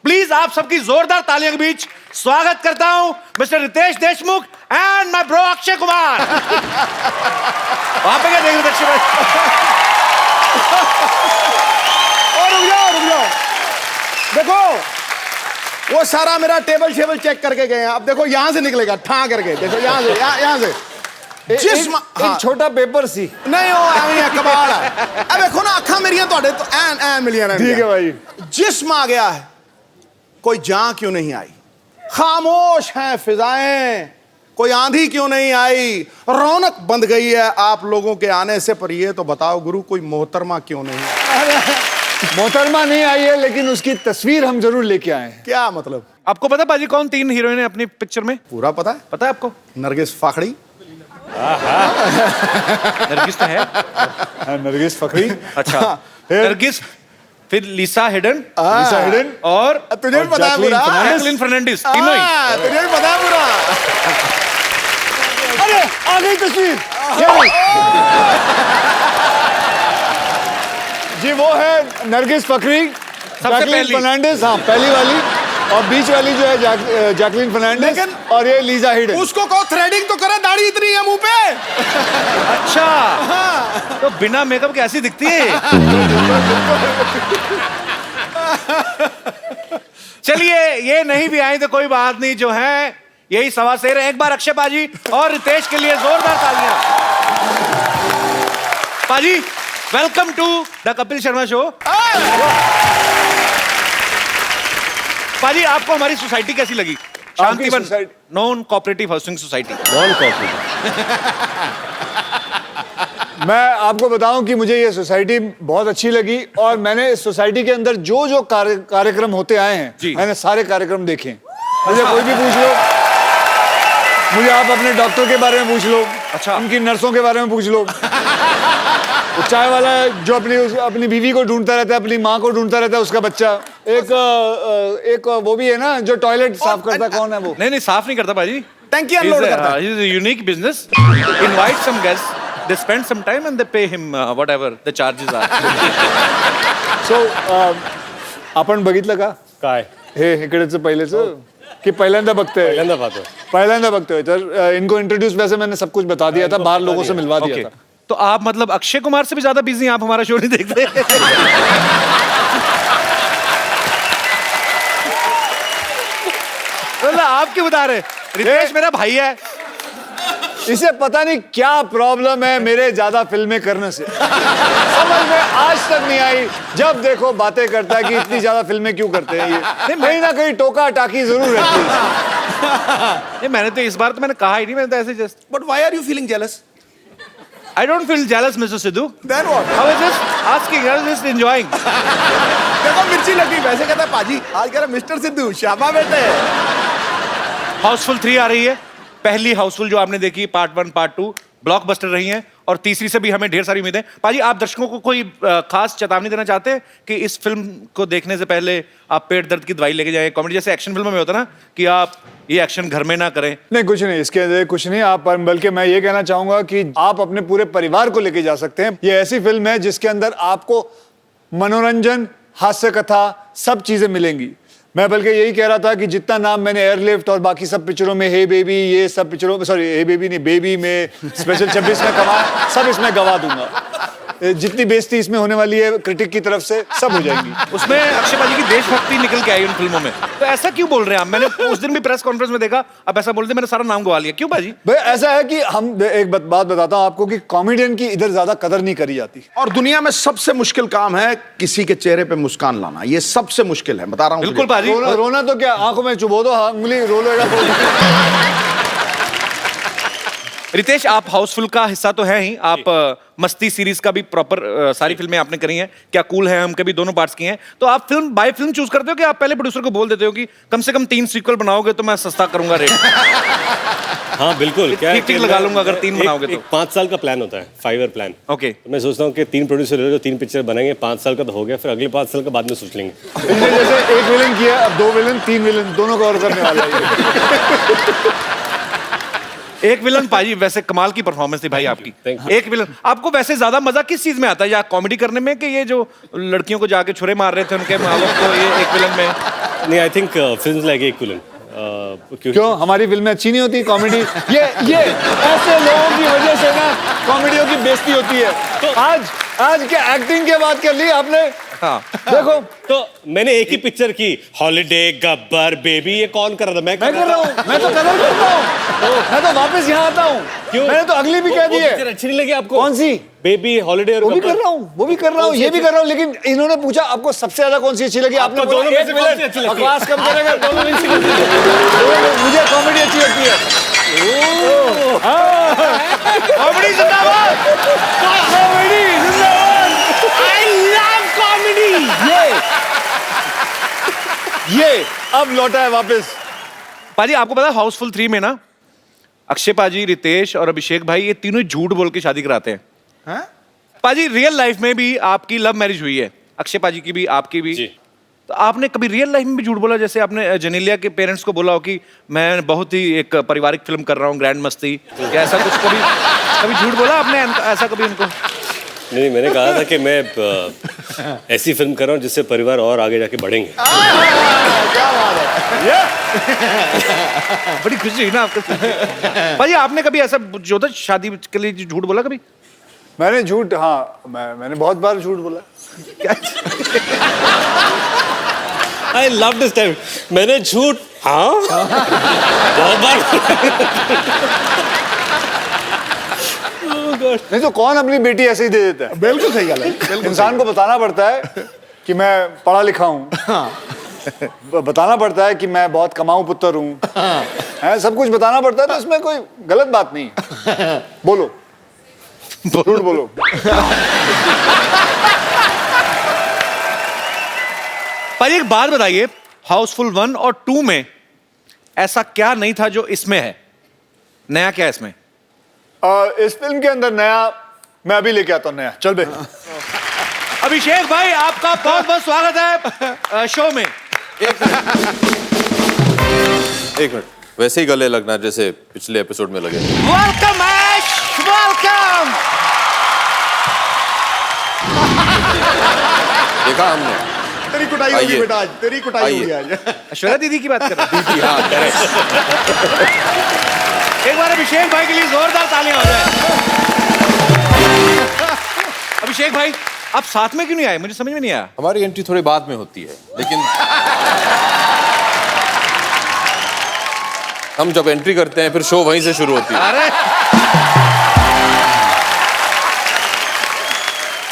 Please आप सबकी जोरदार तालियों के बीच स्वागत करता हूं mister Ritesh Deshmukh and my bro Akshay Kumar. वहां पे क्या देख रहे अक्षय भाई? रुक जाओ देखो, वो सारा मेरा टेबल चेक करके गए हैं। अब देखो यहां से निकलेगा ठा करके, देखो यहां से एक छोटा पेपर सी नहीं हो कबाड़ है। अब देखो ना अखा मेरिया तो एन मिलियन। ठीक है भाई। जिस्म आ गया है, कोई जान क्यों नहीं आई? खामोश हैं फिजाएं, कोई आंधी क्यों नहीं आई? रौनक बंद गई है आप लोगों के आने से, पर ये तो बताओ गुरु कोई मोहतरमा क्यों नहीं आई? मोहतरमा नहीं आई है, लेकिन उसकी तस्वीर हम जरूर लेके आए हैं। क्या मतलब? आपको पता बाजी कौन 3 हीरोइन है अपनी पिक्चर में? पूरा पता है? पता है आपको? नरगिस फाखड़ी, नरगिस तो है। नरगिस फखरी। अच्छा नरगिस, फिर लिसा हिडन और तुझे भी पता है पूरा? जैकलिन फर्नांडिस, तीनों ही। तुझे भी पता है पूरा? अरे आ गई तस्वीर। जी वो है नरगिस फखरी, जैकलिन फर्नांडिस, हाँ पहली वाली, और बीच वाली जो है जैकलिन फर्नांडिस, लेकिन और ये लीजा हिडन। उसको कहो थ्रेडिंग तो करे, दाढ़ी इतनी है मुंह पे। अच्छा तो बिना मेकअप के ऐसी दिखती है। चलिए ये नहीं भी आई तो कोई बात नहीं, जो है यही सवा शेर है। एक बार अक्षय पाजी और रितेश के लिए जोरदार तालियां। पाजी welcome to the Kapil Sharma show. पाजी आपको हमारी सोसाइटी कैसी लगी? Shantivan non cooperative housing society. Non cooperative. मैं आपको बताऊं कि मुझे ये सोसाइटी बहुत अच्छी लगी, और मैंने इस सोसाइटी के अंदर जो जो कार्यक्रम होते आए हैं मैंने सारे कार्यक्रम देखे। मुझे कोई भी पूछ लो, मुझे आप अपने डॉक्टर के बारे में पूछ लो, अच्छा उनकी नर्सों के बारे में पूछ लो, चाय वाला जो अपनी बीवी को ढूंढता रहता है, अपनी माँ को ढूंढता रहता है, उसका बच्चा। एक वो भी है ना जो टॉयलेट साफ करता है, कौन है वो? नहीं साफ नहीं करता भाजी, टंकी अनलोड करता है। He's a unique business. Invite some guests, they spend some time and they pay him whatever the charges are. So आपण बघितलं का काय हे इकडेच पहिलेच कि पहिल्यांदा बघतोय? पहिल्यांदा बघतोय। तर इनको इंट्रोड्यूस वैसे मैंने सब कुछ बता दिया था, बाहर लोगों से मिलवा दिया था। तो आप मतलब अक्षय कुमार से भी ज्यादा बिजी हैं, आप हमारा शो नहीं देखते? मतलब आप क्यों बता रहे? रितेश मेरा भाई है, इसे पता नहीं क्या प्रॉब्लम है मेरे ज्यादा फिल्में करने से। समझ में आज तक नहीं आई। जब देखो बातें करता है कि इतनी ज्यादा फिल्में क्यों करते हैं ये। कहीं ना कहीं टोका टाकी जरूर रहती है। नहीं मैंने तो इस बार तो मैंने कहा ही नहीं, मैंने तो ऐसे just. But why are you feeling jealous? I don't feel jealous, Mr. Sidhu. Then what? I was just asking, I was just enjoying. देखो मिर्ची लगी, वैसे कहता है पाजी आज कह रहा मिस्टर सिद्धू शाबा बेटे। हाउसफुल 3 आ रही है। पहली हाउसफुल जो आपने देखी पार्ट 1 पार्ट 2 ब्लॉकबस्टर रही हैं, और तीसरी से भी हमें ढेर सारी उम्मीदें। पाजी आप दर्शकों को कोई खास चेतावनी देना चाहते हैं कि इस फिल्म को देखने से पहले आप पेट दर्द की दवाई लेके जाएं? कॉमेडी जैसे एक्शन फिल्मों में होता है ना कि आप ये एक्शन घर में ना करें। नहीं कुछ नहीं, इसके अंदर कुछ नहीं। आप बल्कि मैं ये कहना चाहूंगा कि आप अपने पूरे परिवार को लेके जा सकते हैं। ये ऐसी फिल्म है जिसके अंदर आपको मनोरंजन, हास्य कथा सब चीजें मिलेंगी। मैं बल्कि यही कह रहा था कि जितना नाम मैंने एयरलिफ्ट और बाकी सब पिक्चरों में, हे बेबी, ये सब पिक्चरों में, सॉरी हे बेबी नहीं, बेबी में, स्पेशल 26 में कमाया, सब इसमें गवा दूंगा। जितनी बेइज्जती इसमें होने वाली है क्रिटिक की तरफ से, सब हो जाएंगी। उसमें अक्षय पाजी की देशभक्ति निकल के आई उन फिल्मों में, तो ऐसा क्यों बोल रहे हैं आप? मैंने उस दिन भी प्रेस कॉन्फ्रेंस में देखा, अब ऐसा बोलते मैंने सारा नाम गवा लिया, क्यों पाजी? भाई ऐसा है कि हम एक बात बताता हूं आपको कि कॉमेडियन की इधर ज्यादा कदर नहीं करी जाती। और दुनिया में सबसे मुश्किल काम है किसी के चेहरे पे मुस्कान लाना, ये सबसे मुश्किल है, बता रहा हूँ। बिल्कुल पाजी। रोना तो क्या, आंखों में चुबो दो, उंगली रो लेगा। रितेश आप हाउसफुल का हिस्सा तो है ही, आप मस्ती सीरीज का भी प्रॉपर सारी फिल्में आपने करी हैं, क्या कूल है हम के भी दोनों पार्ट्स किए हैं। तो आप फिल्म बाय फिल्म चूज करते हो कि आप पहले प्रोड्यूसर को बोल देते हो कि कम से कम 3 सीक्वल बनाओगे तो मैं सस्ता करूंगा रेट? हाँ बिल्कुल, क्या ठीक लगा लूंगा अगर 3 बनाओगे तो। 5 साल का प्लान होता है, 5 ईयर प्लान। ओके तो मैं सोचता हूँ कि 3 प्रोड्यूसर ले लो, 3 पिक्चर बनाएंगे, 5 साल का तो हो गया, फिर अगले 5 साल का बाद में सोच लेंगे। इनने जैसे 1 विलन किया, अब 2 विलन, 3 विलन, दोनों कवर करने वाला है। एक विलन पाजी, वैसे कमाल की परफॉर्मेंस थी भाई आपकी। एक विलन, आपको वैसे ज्यादा मजा किस चीज में आता है, या कॉमेडी करने में, कि ये जो लड़कियों को जाके छुरे मार रहे थे उनके माँ बाप को, ये एक विलन में? नहीं, I think film like equivalent क्यों हमारी फिल्में अच्छी नहीं होती कॉमेडी? ये ऐसे लोगों की वजह से ना कॉमेडियों की बेइज्जती होती है। तो आज के एक्टिंग की बात कर ली आपने। हाँ देखो तो मैंने एक ही पिक्चर की, हॉलिडे, गब्बर, बेबी, ये कौन कर रहा था? मैं कर रहा हूँ, मैं तो कदर करता हूँ, मैं तो वापस यहाँ आता हूँ। क्यों? मैंने तो अगली भी कह दी है। अच्छी नहीं लगी आपको? कौन सी? बेबी, हॉलिडे और वो भी गब्बर। कर रहा हूँ, वो भी कर रहा हूँ, ये भी कर रहा हूँ, लेकिन इन्होंने पूछा आपको सबसे ज्यादा कौन सी अच्छी लगी? आपने बोला दोनों में एक से कौन सी अच्छी मिनट लगी? बकवास कम करेगा, दोनों में से मुझे कॉमेडी अच्छी लगती है। कॉमेडी जिंदाबाद, कॉमेडी जिंदाबाद। I love comedy. ये अब लौटा है वापस। पाजी आपको पता है हाउसफुल 3 में ना अक्षय पाजी, रितेश और अभिषेक भाई ये तीनों झूठ बोल के शादी कराते हैं। हैं? पाजी रियल लाइफ में भी आपकी लव मैरिज हुई है, अक्षय पाजी की भी आपकी भी। जी। तो आपने कभी रियल लाइफ में भी झूठ बोला? जैसे आपने जेनेलिया के पेरेंट्स को बोला हो कि मैं बहुत ही एक पारिवारिक फिल्म कर रहा हूँ, ग्रैंड मस्ती, या ऐसा कुछ कभी कभी झूठ बोला आपने ऐसा कभी उनको? नहीं, मैंने कहा था कि मैं ऐसी फिल्म कर रहा हूँ जिससे परिवार और आगे जाके बढ़ेंगे। बड़ी खुशी हुई ना आपको। भाई आपने कभी ऐसा जो था शादी के लिए झूठ बोला कभी? मैंने झूठ, हाँ मैंने बहुत बार झूठ बोला। I love this time. मैंने झूठ, हाँ बहुत बार। नहीं तो कौन अपनी बेटी ऐसे ही दे देता है? बिल्कुल सही गल है। इंसान को बताना पड़ता है कि मैं पढ़ा लिखा हूँ, बताना पड़ता है कि मैं बहुत कमाऊं पुत्र हूँ, सब कुछ बताना पड़ता है, तो इसमें कोई गलत बात नहीं है। बोलो, झूठ बोलो। पर एक बात बताइए, हाउसफुल 1 और 2 में ऐसा क्या नहीं था जो इसमें है? नया क्या है इसमें? इस फिल्म के अंदर नया मैं अभी लेके आता हूँ नया। चल बे। अभिषेक भाई आपका बहुत बहुत स्वागत है शो में। एक मिनट, वैसे ही गले लगना जैसे पिछले एपिसोड में लगे। वेलकम ऐश, वेलकम। देखा हमने। तेरी कुटाई होगी आइए। बेटा आज, तेरी कुटाई आइए। होगी आज। ऐश्वर्या दीदी की बात कर रहे हैं? दीदी, हाँ करेक्ट। एक बार अभिषेक भाई के लिए जोरदार तालियां हो जाए। अभिषेक भाई आप साथ में क्यों नहीं आए? मुझे समझ में नहीं आया। हमारी एंट्री थोड़ी बाद में होती है, लेकिन हम जब एंट्री करते हैं फिर शो वहीं से शुरू होती है। अरे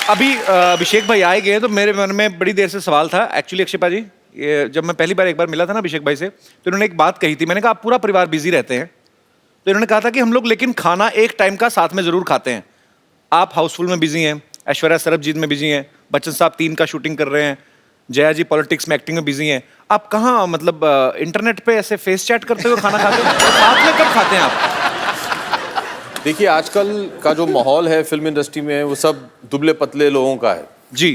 अभी अभिषेक भाई आए गए तो मेरे मन में बड़ी देर से सवाल था एक्चुअली। अक्षय पाजी, ये जब मैं पहली बार एक बार मिला था ना अभिषेक भाई से, तो इन्होंने एक बात कही थी। मैंने कहा आप पूरा परिवार बिजी रहते हैं, तो इन्होंने कहा था कि हम लोग लेकिन खाना एक टाइम का साथ में जरूर खाते हैं। आप हाउसफुल में बिजी हैं, ऐश्वर्या सरबजीत में बिजी हैं, बच्चन साहब 3 का शूटिंग कर रहे हैं, जया जी पॉलिटिक्स में एक्टिंग में बिजी हैं। आप कहाँ मतलब इंटरनेट पे ऐसे फेस चैट करते हुए खाना खाते हैं? साथ में कब खाते हैं आप? देखिए आजकल का जो माहौल है फिल्म इंडस्ट्री में वो सब दुबले पतले लोगों का है, जी।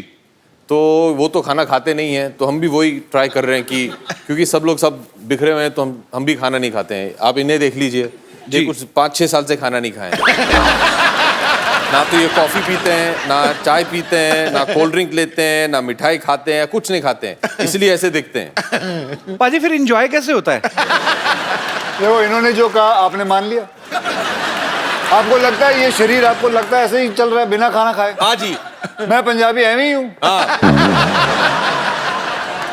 तो वो तो खाना खाते नहीं हैं, तो हम भी वही ट्राई कर रहे हैं कि क्योंकि सब लोग सब बिखरे हुए हैं तो हम भी खाना नहीं खाते हैं। आप इन्हें देख लीजिए, ये जी। कुछ 5-6 साल से खाना नहीं खाए हैं। ना तो ये कॉफी पीते हैं, ना चाय पीते हैं, ना कोल्ड ड्रिंक लेते हैं, ना मिठाई खाते हैं, कुछ नहीं खाते हैं, इसलिए ऐसे दिखते हैं। पाजी फिर एंजॉय कैसे होता है? देखो इन्होंने जो कहा आपने मान लिया। आपको लगता है ये शरीर, आपको लगता है ऐसे ही चल रहा है बिना खाना खाए? हाँ जी। मैं पंजाबी एवं ही हूँ।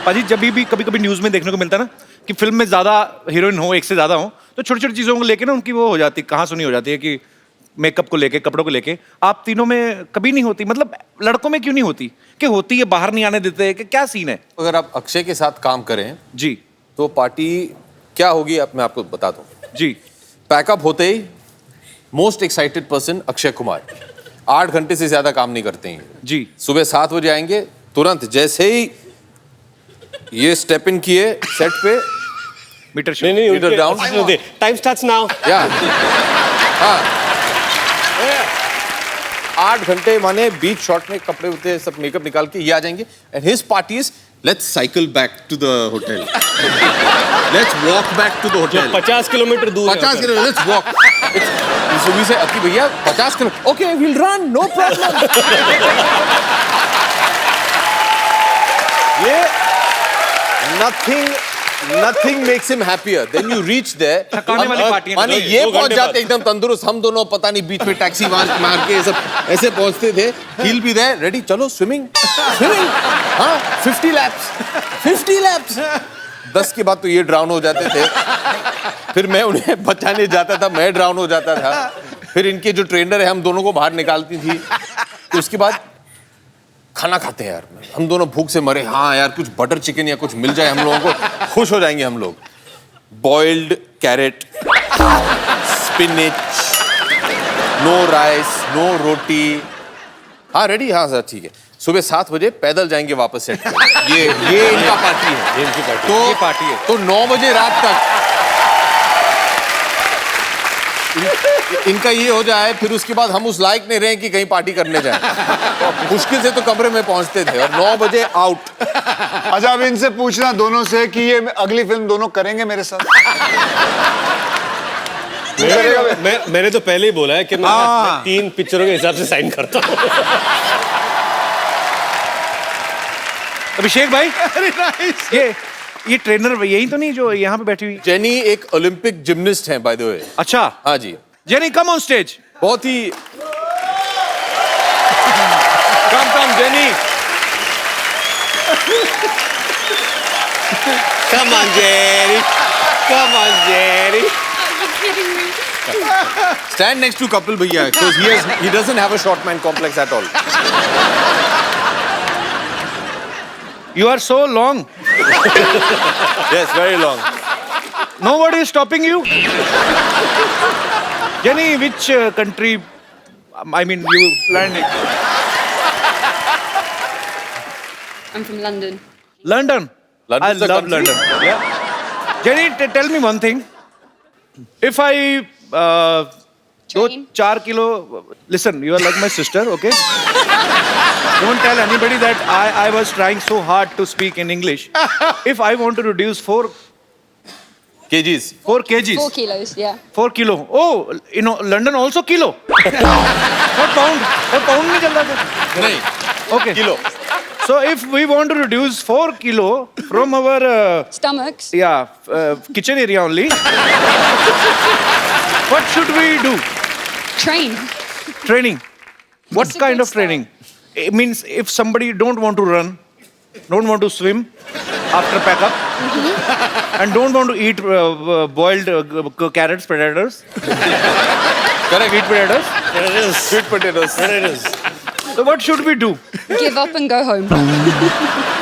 पाजी जब भी कभी कभी न्यूज में देखने को मिलता है ना कि फिल्म में ज्यादा हीरोइन हो, एक से ज्यादा हो, तो छोटी छोटी चीजों को लेके ना उनकी वो हो जाती, कहाँ सुनी हो जाती है कि मेकअप को लेके, कपड़ों को लेके। आप तीनों में कभी नहीं होती? मतलब लड़कों में क्यों नहीं होती? कि होती है, बाहर नहीं आने देते, कि क्या सीन है? अगर आप अक्षय के साथ काम करें जी तो पार्टी क्या होगी मैं आपको बता दूं। जी। पैकअप होते ही most excited person Akshay Kumar 8 घंटे से ज्यादा काम नहीं करते हैं। जी। सुबह 7 बजे आएंगे, तुरंत जैसे ही ये स्टेप इन किए सेट पे, मीटर नहीं नहीं, Leader down. Time starts now. या हाँ 8 घंटे माने बीच शॉट में कपड़े होते सब मेकअप निकाल के ये आ जाएंगे and his party is let's cycle back to the hotel, let's walk back to the hotel. 50 kilometre दूर है 50 किलोमीटर, लेट्स वॉक। सुबह से अति भैया 50 kilometre, okay will run, no problem. nothing makes him happier. Then you reach there. थकाने वाली party है ना। माने दो ये घंटे पहुंच जाते बाद। एकदम तंदुरुस्त, हम दोनों पता नहीं बीच में टैक्सी मार के ये सब ऐसे पहुंचते थे। He'll be there, ready, चलो swimming, हाँ 50 laps। 10 के बाद तो ये ड्राउन हो जाते थे। फिर मैं उन्हें बचाने जाता था, मैं ड्राउन हो जाता था। फिर इनके जो ट्रेनर है हम दोनों को बाहर निकालती थी। तो उसके बाद खाना खाते हैं यार, हम दोनों भूख से मरे। हाँ यार कुछ बटर चिकन या कुछ मिल जाए हम लोगों को, खुश हो जाएंगे हम लोग। Boiled carrot, spinach, no rice, no roti. हाँ रेडी, हाँ सर ठीक है। सुबह 7 बजे पैदल जाएंगे वापस सेट पे। ये इनका पार्टी है, ये इनकी पार्टी तो ये पार्टी है। तो 9 बजे रात तक इनका ये हो जाए, फिर उसके बाद हम उस लायक नहीं रहे कि कहीं पार्टी करने जाएं। मुश्किल से तो कमरे में पहुंचते थे और 9 बजे आउट। अच्छा अब इनसे पूछना दोनों से कि ये अगली फिल्म दोनों करेंगे मेरे साथ। मैंने तो पहले ही बोला है कि मैं 3 पिक्चरों के हिसाब से साइन करता हूँ। अभिषेक भाई, ये ट्रेनर यही तो नहीं जो यहाँ पे बैठी हुई? जेनी एक ओलंपिक जिम्नास्ट हैं बाय द वे। अच्छा, हाँ जी, जेनी कम ऑन स्टेज। बहुत ही कम jenny. Come on, Jerry. Come on, Jerry. Stand next to Kapil Bhaiya because he doesn't have a short man complex at all. You are so long. Yes, very long. Nobody is stopping you. Jenny, which country? I mean, you landing? I'm from London. London. London's I a love country? London. Yeah. Jenny, tell me one thing. If I Train. 4 kilo, listen, you are like my sister, okay? Don't tell anybody that I was trying so hard to speak in English. If I want to reduce 4 kgs. kgs. 4 kilos, yeah. 4 kilo. Oh, you know, London also kilo. Not pound. Not pound नहीं चलता था. नहीं, Okay. kilo. So if we want to reduce 4 kilo from our Stomachs. kitchen area only, what should we do? Train. Training. What It's a kind good of training? It means if somebody don't want to run, don't want to swim after pack up, and don't want to eat boiled carrots, potatoes, Correct. sweet potatoes. Sweet potatoes. So what should we do? Give up and go home.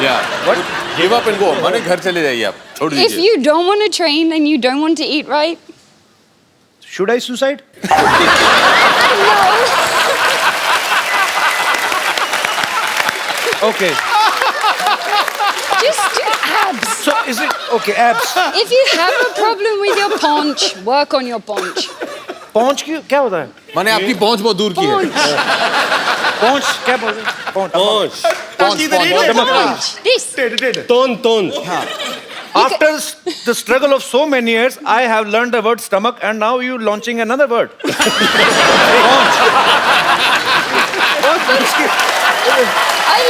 Yeah. What? Give up and go. माने घर चले जाइए आप, छोड़ If दीजिए। you don't want to train and you don't want to eat right, Should I suicide? Okay. just do abs. So is it okay? Abs. If you have a problem with your paunch, work on your paunch. पहुंच की क्या होता है? माने आपकी पहुंच बहुत दूर की है। Paunch. पहुंच क्या बोलते हैं? पहुंच. Paunch. This. तोन After the struggle of so many years, I have learned the word stomach, and now you launching another word. I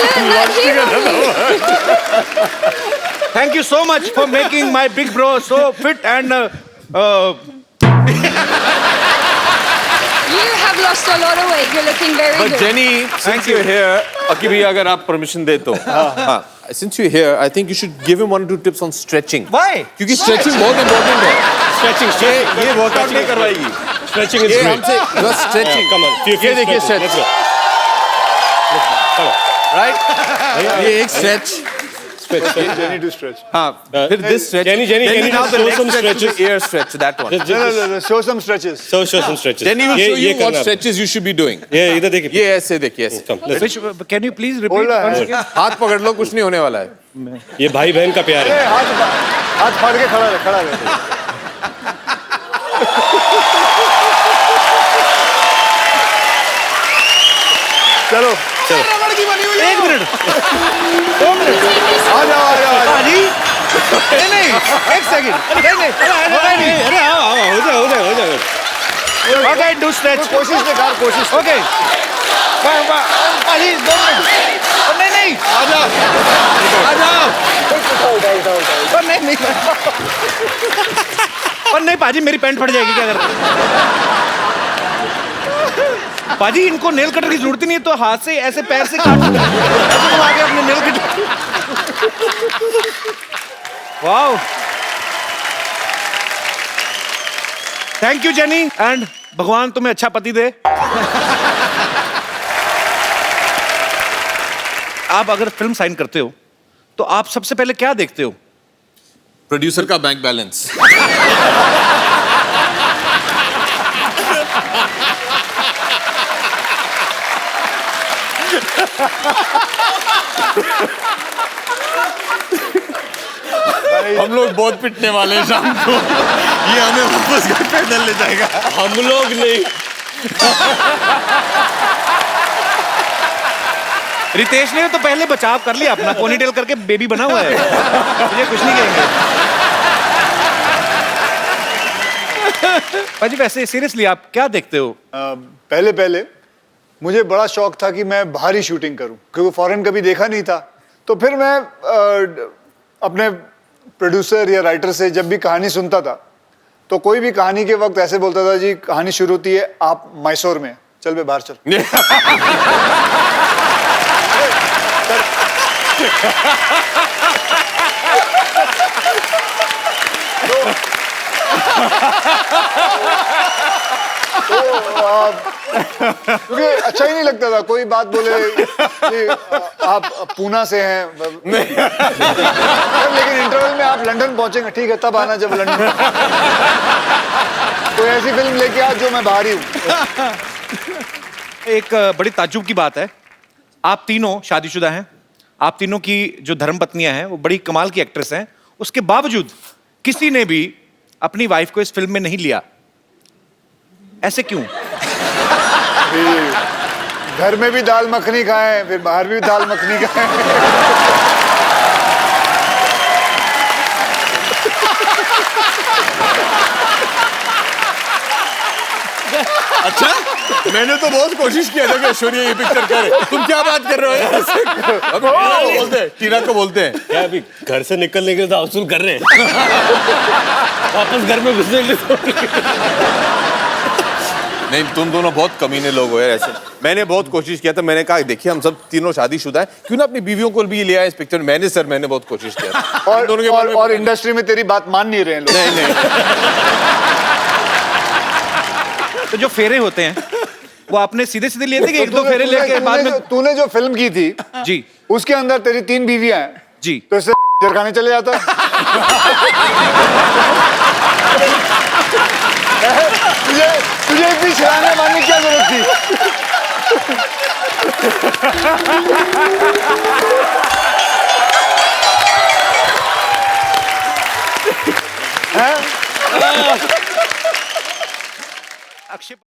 learned that here. Thank you so much for making my big bro so fit and. You have lost a lot of weight. You're looking very But good. Jenny, since you're here, अकी भैया अगर आप permission दे तो, हाँ, since you're here, I think you should give him 1 or 2 tips on stretching. Why? क्योंकि stretching बहुत important है। Stretching. ये workout नहीं करवाएगी। Stretching is ये great. हमसे just stretching. Come on. ये देखिए stretch. Let's go. Right? ये एक stretch. Jenny to stretch. हाँ, फिर this stretch. Jenny, can you now just the show leg some stretch to stretches? the ear stretch, that one. Just No, show some stretches. show some stretches. Jenny will show you ये what करना है। stretches you should be doing. ये इधर देखिए। ये ऐसे देखिए ऐसे। Come, let's Which? Can you please repeat Hold on. once again? हाथ पकड़ लो, कुछ नहीं होने वाला है। ये भाई बहन का प्यार है। हाथ फाड़ के खड़ा रहे चलो एक मिनट 2 मिनट आ जाओ पाजी नहीं एक सेकंड नहीं अरे आओ, हो जाए। ओके डू स्ट्रेच कोशिश बेकार कोशिश ओके पाजी 2 मिनट नहीं आ जाओ नहीं बनता। और नहीं पाजी, मेरी पैंट फट जाएगी क्या अगर पाजी इनको नेल कटर की जरूरत ही नहीं है, तो हाथ से ऐसे पैर से काट ऐसे घुमा के अपने nail cutter. Wow, thank you jenny, and भगवान तुम्हें अच्छा पति दे। आप अगर फिल्म साइन करते हो तो आप सबसे पहले क्या देखते हो? प्रोड्यूसर का बैंक बैलेंस। हम लोग बहुत पिटने वाले हैं शाम को, ये हमें वापस घर पैदल ले जाएगा। हम लोग नहीं। रितेश ने तो पहले बचाव कर लिया अपना, पोनीटेल करके बेबी बना हुआ है, मुझे कुछ नहीं कहेंगे। पाजी वैसे सीरियसली आप क्या देखते हो? पहले पहले मुझे बड़ा शौक था कि मैं बाहरी शूटिंग करूं, क्योंकि फॉरेन कभी देखा नहीं था। तो फिर मैं अपने प्रोड्यूसर या राइटर से जब भी कहानी सुनता था, तो कोई भी कहानी के वक्त ऐसे बोलता था, जी कहानी शुरू होती है आप मैसूर में, चल बे बाहर चल। क्योंकि अच्छा ही नहीं लगता था, कोई बात बोले कि आप पूना से हैं, लेकिन इंटरवल में आप लंदन पहुंचेंगे, ठीक है तब आना जब लंदन। कोई ऐसी फिल्म लेके आ जो मैं बाहरी हूँ। एक बड़ी ताज्जुब की बात है, आप तीनों शादीशुदा हैं, आप तीनों की जो धर्मपत्नियां हैं वो बड़ी कमाल की एक्ट्रेस हैं, उसके बावजूद किसी ने भी अपनी वाइफ को इस फिल्म में नहीं लिया, ऐसे क्यों? घर में भी दाल मखनी खाएं, फिर बाहर भी दाल मखनी खाएं। अच्छा, मैंने तो बहुत कोशिश किया था कि ऐश्वर्या ये पिक्चर करे, तुम क्या बात कर रहे हो? अब टीना को बोलते हैं क्या अभी घर से निकलने के लिए तो वसूल कर रहे हैं, वापस घर में घुसने के लिए तो। नहीं, तुम दोनों बहुत कमीने लोग हो यार ऐसे। मैंने बहुत कोशिश किया था, मैंने कहा देखिए हम सब तीनों शादीशुदा हैं, क्यों ना अपनी बीवियों को भी ले आए इस पिक्चर में। मैंने बहुत कोशिश किया था। और इंडस्ट्री में तेरी बात मान नहीं रहे हैं लोग। नहीं। तो जो फेरे होते हैं वो आपने सीधे सीधे लिए थे कि एक दो फेरे लेके बाद में? तूने जो फिल्म की थी जी उसके अंदर तेरी 3 बीवियां हैं जी, तो इससे जरखाने चले जाता। तुझे इतनी शरारत मारने की क्या जरूरत थी? अक्षय